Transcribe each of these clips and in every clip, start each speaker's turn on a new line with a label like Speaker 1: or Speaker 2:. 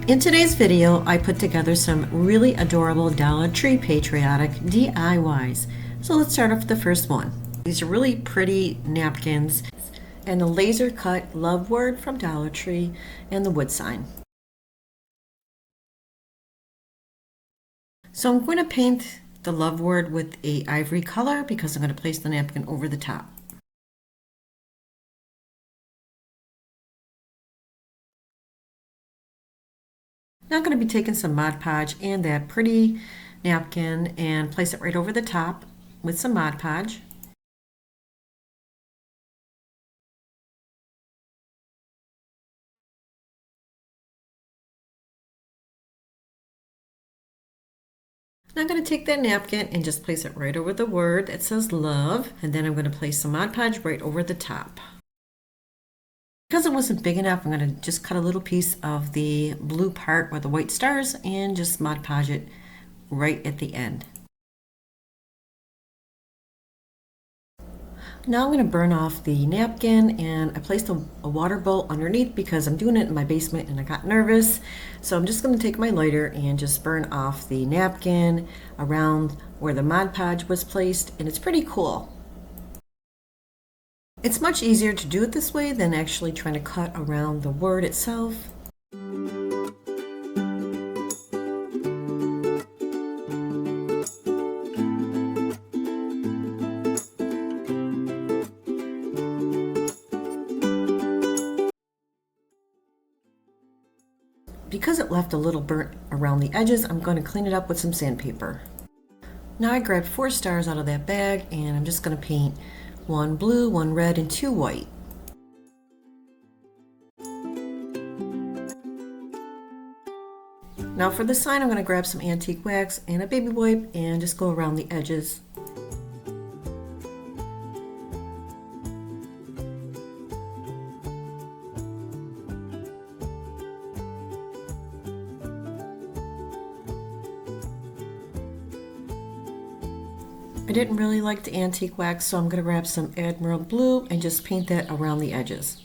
Speaker 1: In today's video, I put together some really adorable Dollar Tree Patriotic DIYs. So let's start off with the first one. These are really pretty napkins and the laser cut love word from Dollar Tree and the wood sign. So I'm going to paint the love word with a ivory color because I'm going to place the napkin over the top. Now I'm going to be taking some Mod Podge and that pretty napkin and place it right over the top with some Mod Podge. Now I'm going to take that napkin and just place it right over the word that says love, and then I'm going to place some Mod Podge right over the top. Because it wasn't big enough, I'm going to just cut a little piece of the blue part with the white stars and just Mod Podge it right at the end. Now I'm going to burn off the napkin, and I placed a water bowl underneath because I'm doing it in my basement and I got nervous. So I'm just going to take my lighter and just burn off the napkin around where the Mod Podge was placed, and it's pretty cool. It's much easier to do it this way than actually trying to cut around the word itself. Because it left a little burnt around the edges, I'm going to clean it up with some sandpaper. Now I grabbed 4 stars out of that bag, and I'm just going to paint 1 blue, 1 red, and 2 white. Now for the sign, I'm going to grab some antique wax and a baby wipe and just go around the edges. I didn't really like the antique wax, so I'm going to grab some Admiral Blue and just paint that around the edges.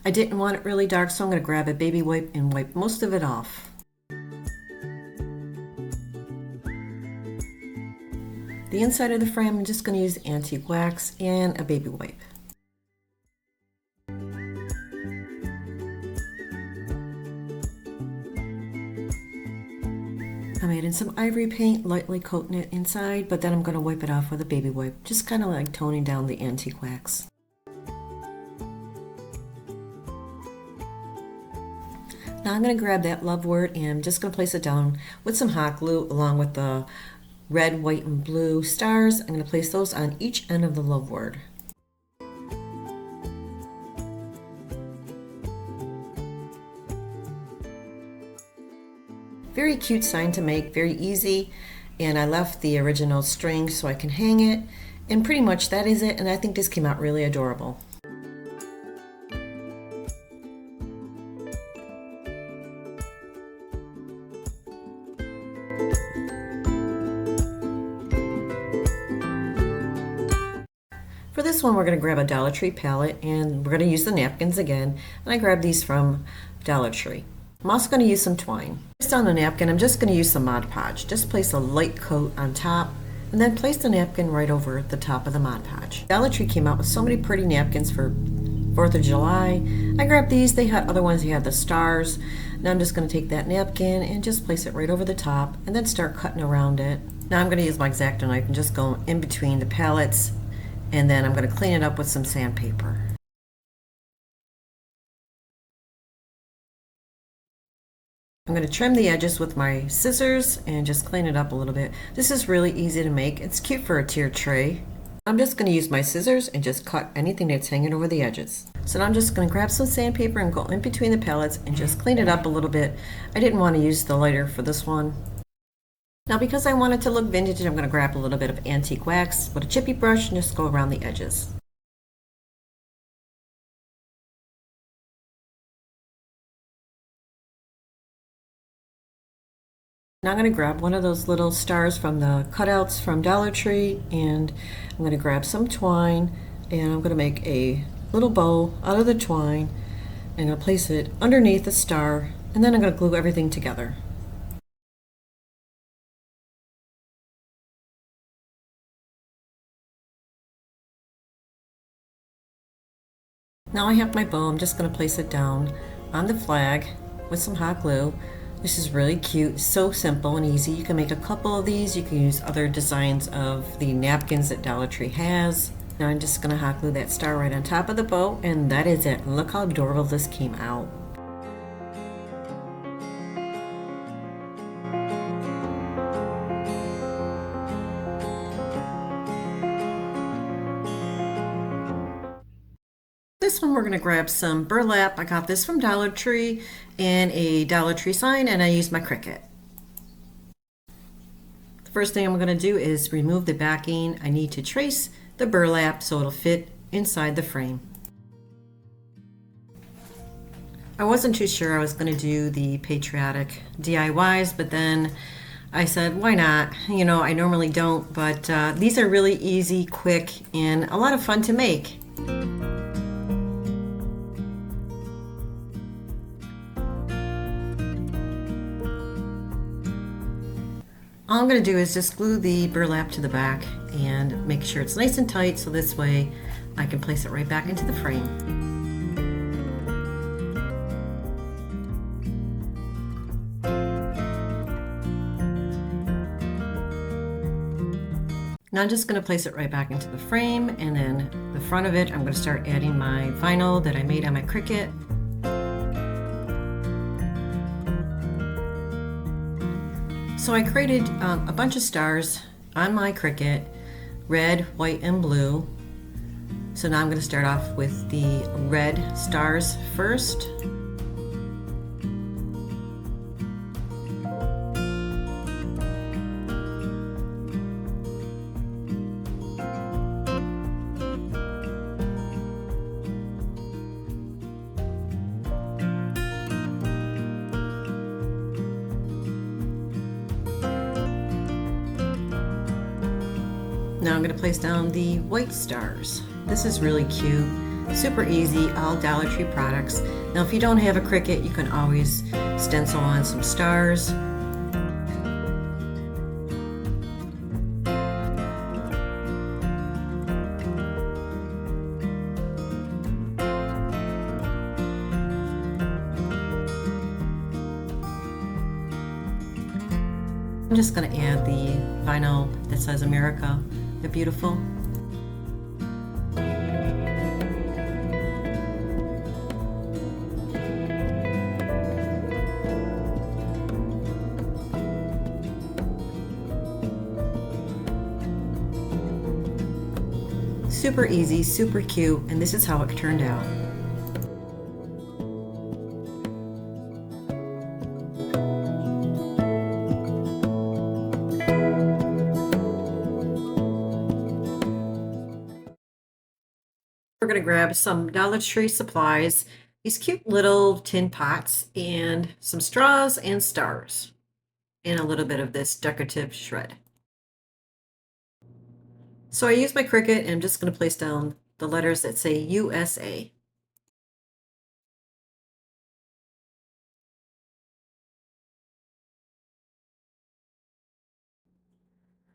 Speaker 1: I didn't want it really dark, so I'm going to grab a baby wipe and wipe most of it off. The inside of the frame, I'm just going to use antique wax and a baby wipe. I'm adding some ivory paint, lightly coating it inside, but then I'm going to wipe it off with a baby wipe, just kind of like toning down the antique wax. Now I'm going to grab that love word and I'm just going to place it down with some hot glue along with the red, white, and blue stars. I'm going to place those on each end of the love word. Very cute sign to make, very easy, and I left the original string so I can hang it, and pretty much that is it, and I think this came out really adorable. For this one, we're going to grab a Dollar Tree palette, and we're going to use the napkins again, and I grabbed these from Dollar Tree. I'm also going to use some twine. Just on the napkin, I'm just going to use some Mod Podge. Just place a light coat on top and then place the napkin right over the top of the Mod Podge. Dollar Tree came out with so many pretty napkins for 4th of July. I grabbed these. They had other ones. They had the stars. Now I'm just going to take that napkin and just place it right over the top and then start cutting around it. Now I'm going to use my X-Acto knife and just go in between the palettes, and then I'm going to clean it up with some sandpaper. I'm going to trim the edges with my scissors and just clean it up a little bit. This is really easy to make. It's cute for a tiered tray. I'm just going to use my scissors and just cut anything that's hanging over the edges. So now I'm just going to grab some sandpaper and go in between the palettes and just clean it up a little bit. I didn't want to use the lighter for this one. Now because I want it to look vintage, I'm going to grab a little bit of antique wax with a chippy brush and just go around the edges. Now I'm going to grab one of those little stars from the cutouts from Dollar Tree, and I'm going to grab some twine, and I'm going to make a little bow out of the twine, and I'll place it underneath the star And then I'm going to glue everything together. Now I have my bow. I'm just going to place it down on the flag with some hot glue. This is really cute, so simple and easy. You can make a couple of these. You can use other designs of the napkins that Dollar Tree has. Now I'm just going to hot glue that star right on top of the bow, and that is it. Look how adorable this came out. This one we're going to grab some burlap. I got this from Dollar Tree and a Dollar Tree sign, and I used my Cricut. The first thing I'm going to do is remove the backing. I need to trace the burlap so it'll fit inside the frame. I wasn't too sure I was going to do the patriotic DIYs, but then I said, why not? You know, I normally don't, but these are really easy, quick, and a lot of fun to make. All I'm going to do is just glue the burlap to the back and make sure it's nice and tight so this way I can place it right back into the frame. Now I'm just going to place it right back into the frame, and then the front of it I'm going to start adding my vinyl that I made on my Cricut. So I created a bunch of stars on my Cricut, red, white, and blue. So now I'm going to start off with the red stars first. Now I'm going to place down the white stars. This is really cute, super easy, all Dollar Tree products. Now if you don't have a Cricut, you can always stencil on some stars. I'm just going to add the vinyl that says America the Beautiful. Super easy, super cute, and this is how it turned out. We're going to grab some Dollar Tree supplies, these cute little tin pots, and some straws and stars, and a little bit of this decorative shred. So I use my Cricut and I'm just going to place down the letters that say USA.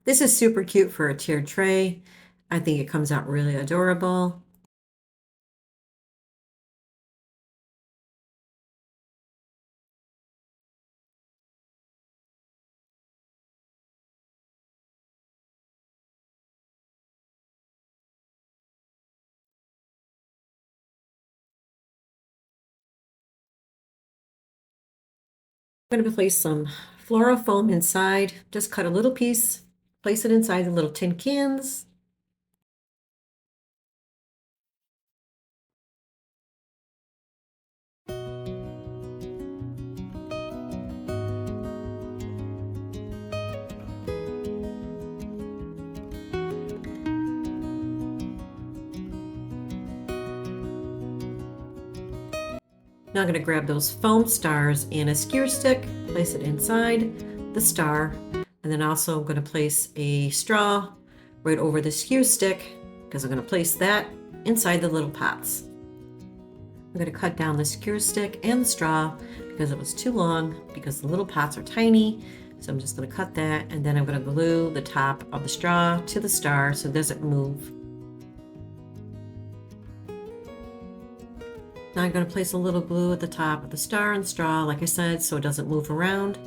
Speaker 1: This is super cute for a tiered tray. I think it comes out really adorable. I'm going to place some floral foam inside. Just cut a little piece, place it inside the little tin cans. Now I'm going to grab those foam stars and a skewer stick, place it inside the star, and then also I'm going to place a straw right over the skewer stick because I'm going to place that inside the little pots. I'm going to cut down the skewer stick and the straw because it was too long, because the little pots are tiny. So I'm just going to cut that, and then I'm going to glue the top of the straw to the star so it doesn't move. Now I'm going to place a little glue at the top of the star and straw, like I said, so it doesn't move around.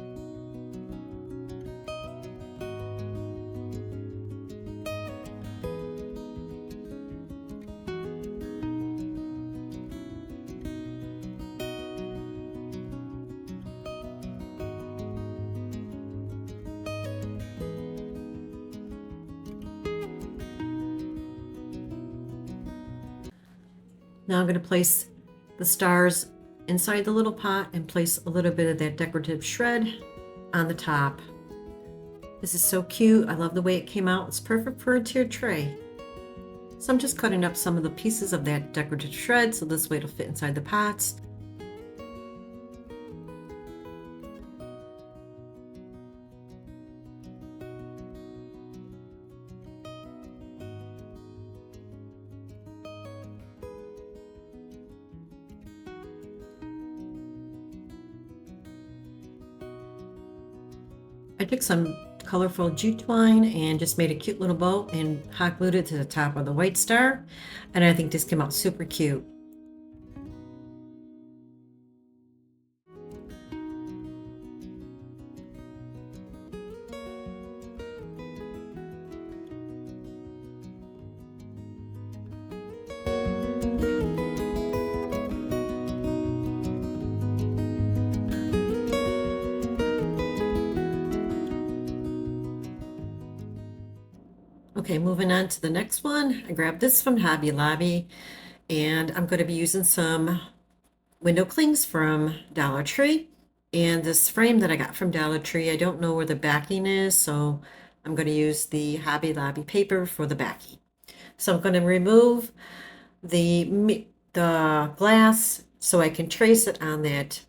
Speaker 1: Now I'm going to place the stars inside the little pot and place a little bit of that decorative shred on the top. This is so cute. I love the way it came out. It's perfect for a tiered tray. So I'm just cutting up some of the pieces of that decorative shred so this way it'll fit inside the pots. I took some colorful jute twine and just made a cute little bow and hot glued it to the top of the white star, and I think this came out super cute. Okay, moving on to the next one. I grabbed this from Hobby Lobby, and I'm going to be using some window clings from Dollar Tree. And this frame that I got from Dollar Tree, I don't know where the backing is, so I'm going to use the Hobby Lobby paper for the backing. So I'm going to remove the glass so I can trace it on that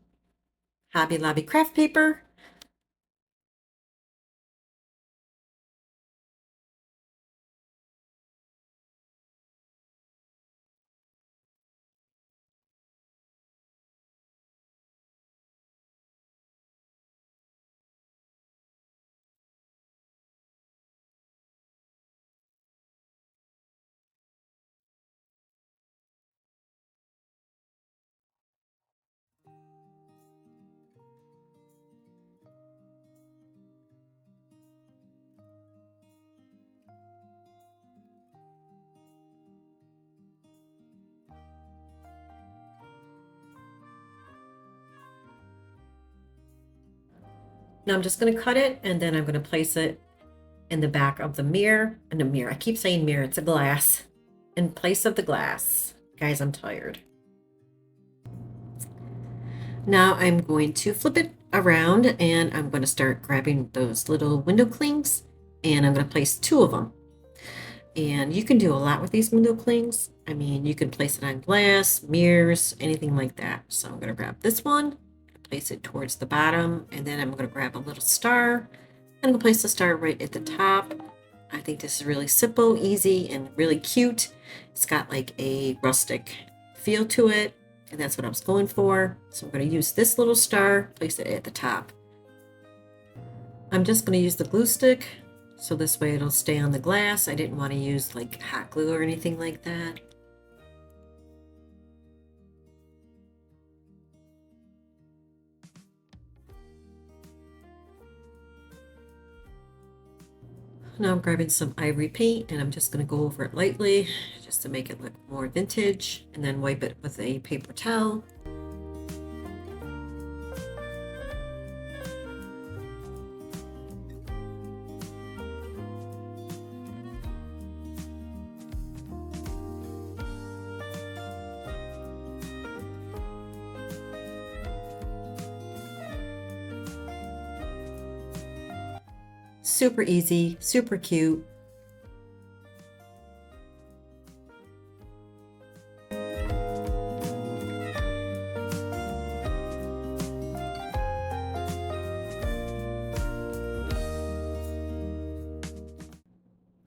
Speaker 1: Hobby Lobby craft paper. Now I'm just going to cut it, and then I'm going to place it in the back of the mirror. And a mirror, I keep saying mirror, it's a glass. In place of the glass. Guys, I'm tired. Now I'm going to flip it around, and I'm going to start grabbing those little window clings, and I'm going to place 2 of them. And you can do a lot with these window clings. I mean, you can place it on glass, mirrors, anything like that. So I'm going to grab this one, place it towards the bottom, and then I'm going to grab a little star. I'm going to place the star right at the top. I think this is really simple, easy, and really cute. It's got like a rustic feel to it, and that's what I was going for. So I'm going to use this little star, place it at the top. I'm just going to use the glue stick, so this way it'll stay on the glass. I didn't want to use like hot glue or anything like that. Now I'm grabbing some ivory paint, and I'm just going to go over it lightly just to make it look more vintage, and then wipe it with a paper towel. Super easy, super cute.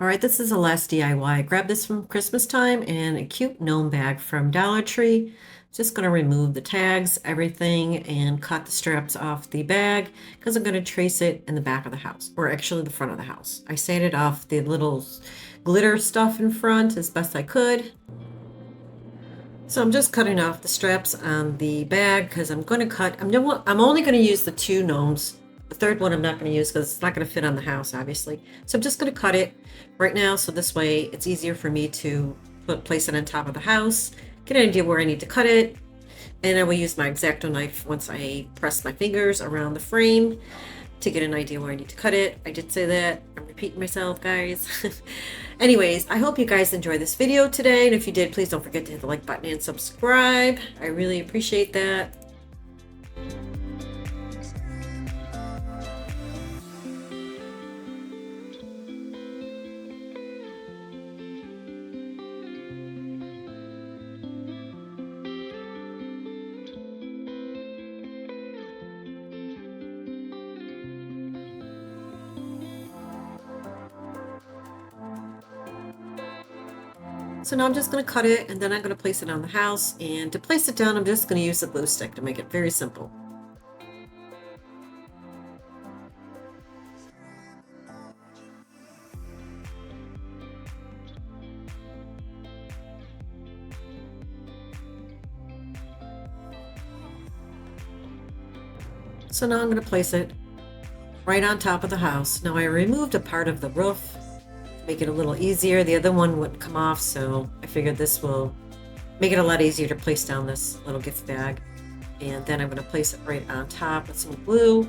Speaker 1: All right, this is the last DIY. I grabbed this from Christmas time and a cute gnome bag from Dollar Tree. Just going to remove the tags, everything, and cut the straps off the bag because I'm going to trace it in the back of the house, or actually the front of the house. I sanded off the little glitter stuff in front as best I could. So I'm just cutting off the straps on the bag because I'm only going to use the 2 gnomes. The third one I'm not going to use because it's not going to fit on the house, obviously. So I'm just going to cut it right now, so this way it's easier for me to place it on top of the house, get an idea where I need to cut it, and I will use my X-Acto knife once I press my fingers around the frame to get an idea where I need to cut it. I did say that. I'm repeating myself, guys. Anyways, I hope you guys enjoyed this video today, and if you did, please don't forget to hit the like button and subscribe. I really appreciate that. So now I'm just going to cut it, and then I'm going to place it on the house, and to place it down I'm just going to use a glue stick to make it very simple. So now I'm going to place it right on top of the house. Now I removed a part of the roof, make it a little easier. The other one wouldn't come off, so I figured this will make it a lot easier to place down this little gift bag. And then I'm going to place it right on top with some glue.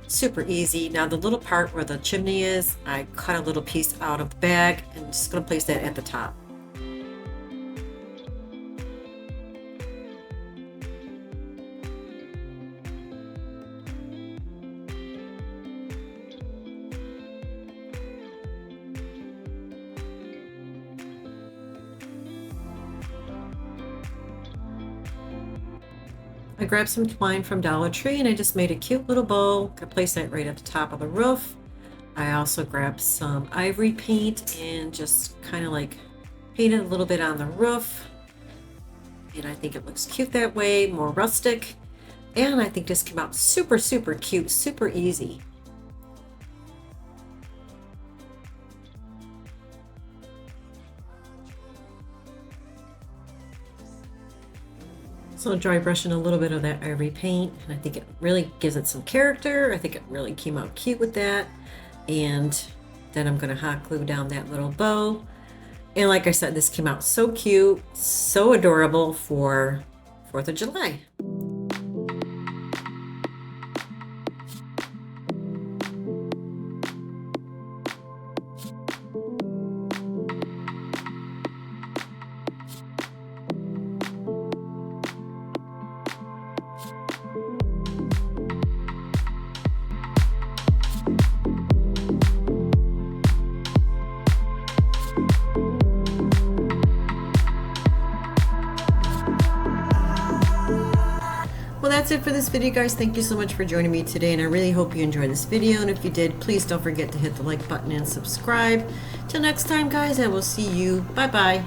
Speaker 1: Super easy. Now the little part where the chimney is, I cut a little piece out of the bag and just going to place that at the top. I grabbed some twine from Dollar Tree and I just made a cute little bow. Gonna place that right at the top of the roof. I also grabbed some ivory paint and just kind of like painted a little bit on the roof. And I think it looks cute that way, more rustic. And I think this came out super, super cute, super easy. So dry brushing a little bit of that ivory paint, and I think it really gives it some character. I think it really came out cute with that. And then I'm gonna hot glue down that little bow. And like I said, this came out so cute, so adorable for 4th of July. Well, that's it for this video, guys. Thank you so much for joining me today, and I really hope you enjoyed this video. And if you did, please don't forget to hit the like button and subscribe. Till next time, guys, I will see you. Bye-bye.